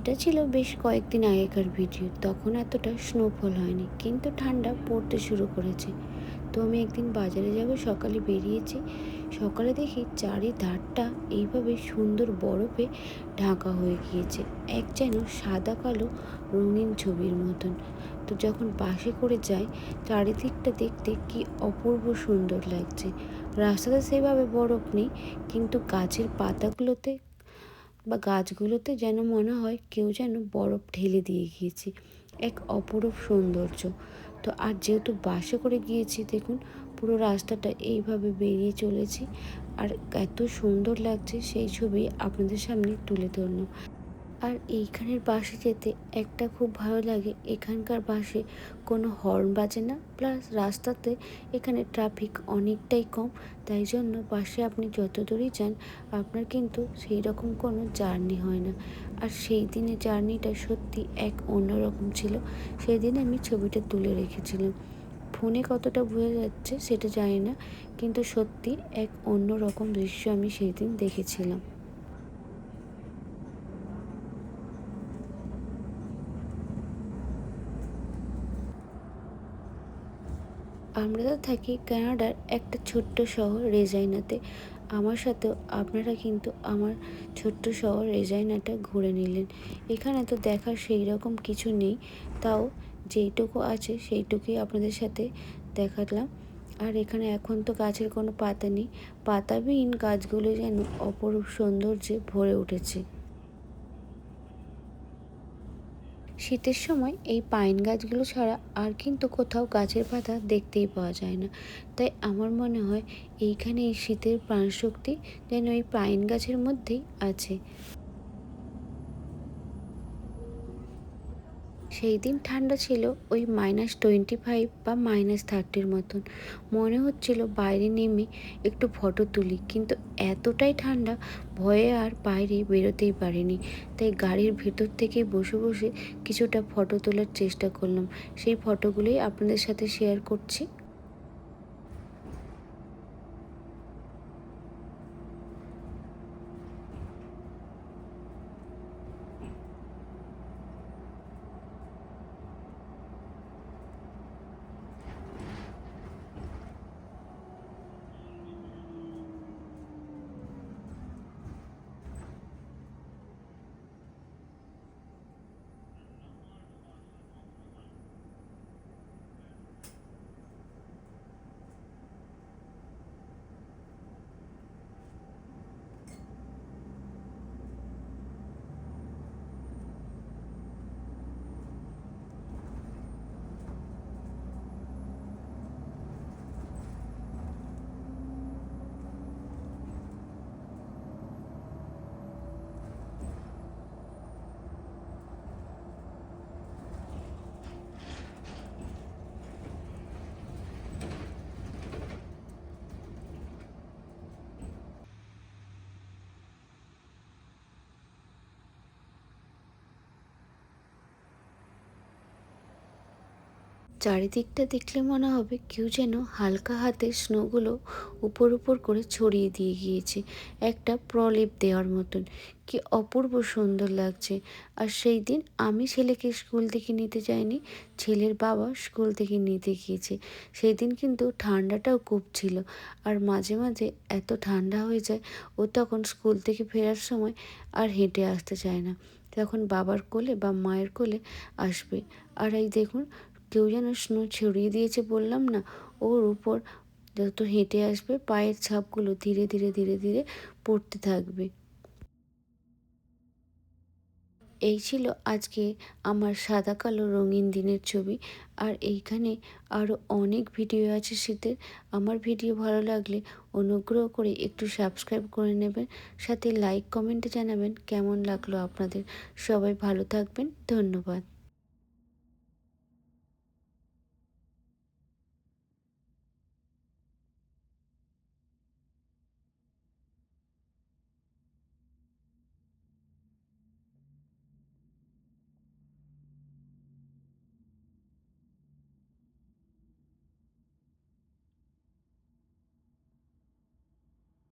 এটা ছিল বেশ কয়েকদিন আগেকার ভিডিও। তখন এতটা স্নোফল হয়নি, কিন্তু ঠান্ডা পড়তে শুরু করেছে। তো আমি একদিন বাজারে যাব সকালে বেরিয়েছি। সকালে দেখি চারিধারটা এইভাবে সুন্দর বরফে ঢাকা হয়ে গিয়েছে, এক যেন সাদা কালো রঙিন ছবির মতন। তো যখন বাসে করে যাই, চারিদিকটা দেখতে কি অপূর্ব সুন্দর লাগছে। রাস্তাতে সেভাবে বরফ নেই, কিন্তু গাছের পাতাগুলোতে বা গাছগুলোতে যেন মনে হয় কেউ যেন বরফ ঢেলে দিয়ে গিয়েছে। এক অপরূপ সৌন্দর্য। তো আর যেহেতু বাসে করে গিয়েছি, দেখুন পুরো রাস্তাটা এইভাবে বেরিয়ে চলেছি। আর এত সুন্দর লাগছে, সেই ছবি আপনাদের সামনে তুলে ধরলাম। আর এইখানের বাসে যেতে একটা খুব ভালো লাগে, এখানকার বাসে কোনো হর্ন বাজে না, প্লাস রাস্তাতে এখানে ট্রাফিক অনেকটাই কম। তাই জন্য বাসে আপনি যত দূরই যান, আপনার কিন্তু সেই রকম কোনো জার্নি হয় না। আর সেই দিনের জার্নিটা সত্যি এক অন্যরকম ছিল। সেই দিন আমি ছবিটা তুলে রেখেছিলাম। ফোনে কতটা বোঝা যাচ্ছে সেটা জানি না, কিন্তু সত্যি এক অন্য রকম দৃশ্য আমি সেই দিন দেখেছিলাম। আমরা তো থাকি কানাডার একটা ছোট্ট শহর রেজাইনাতে। আমার সাথেও আপনারা কিন্তু আমার ছোট্ট শহর রেজাইনাটা ঘুরে নিলেন। এখানে তো দেখার সেই রকম কিছু নেই, তাও যেইটুকু আছে সেইটুকুই আপনাদের সাথে দেখালাম। আর এখানে এখন তো গাছের কোনো পাতা নেই, পাতাবিহীন গাছগুলো যেন অপরূপ সৌন্দর্যে ভরে উঠেছে। শীতের সময় এই পাইন গাছগুলো ছাড়া আর কিন্তু কোথাও গাছের পাতা দেখতেই পাওয়া যায় না। তাই আমার মনে হয় এইখানে এই শীতের প্রাণশক্তি যেন এই পাইন গাছের মধ্যেই আছে। সেই দিন ঠান্ডা ছিল ওই -25 বা -30 মতন। মনে হচ্ছিল বাইরে নেমে একটু ফটো তুলি, কিন্তু এতটাই ঠান্ডা, ভয়ে আর বাইরে বেরোতেই পারিনি। তাই গাড়ির ভেতর থেকে বসে বসে কিছুটা ফটো তোলার চেষ্টা করলাম। সেই ফটোগুলোই আপনাদের সাথে শেয়ার করছি। চারিদিকটা দেখলে মনে হবে কেউ যেন হালকা হাতে স্নোগুলো উপর উপর করে ছড়িয়ে দিয়ে গিয়েছে, একটা প্রলেপ দেওয়ার মতন। কি অপূর্ব সুন্দর লাগছে। আর সেই দিন আমি ছেলেকে স্কুল থেকে নিতে যাইনি, ছেলের বাবা স্কুল থেকে নিতে গিয়েছে। সেই দিন কিন্তু ঠান্ডাটাও খুব ছিল। আর মাঝে মাঝে এত ঠান্ডা হয়ে যায়, ও তখন স্কুল থেকে ফেরার সময় আর হেঁটে আসতে চায় না, তখন বাবার কোলে বা মায়ের কোলে আসবে। আর এই দেখুন, কেউ যেন স্নো ছড়িয়ে দিয়েছে বললাম না, ওর উপর যত হেঁটে আসবে পায়ের ছাপগুলো ধীরে ধীরে ধীরে ধীরে পড়তে থাকবে। এই ছিল আজকে আমার সাদা কালো রঙিন দিনের ছবি। আর এইখানে আরও অনেক ভিডিও আছে শীতের। আমার ভিডিও ভালো লাগলে অনুগ্রহ করে একটু সাবস্ক্রাইব করে নেবেন, সাথে লাইক কমেন্টে জানাবেন কেমন লাগলো আপনাদের। সবাই ভালো থাকবেন, ধন্যবাদ।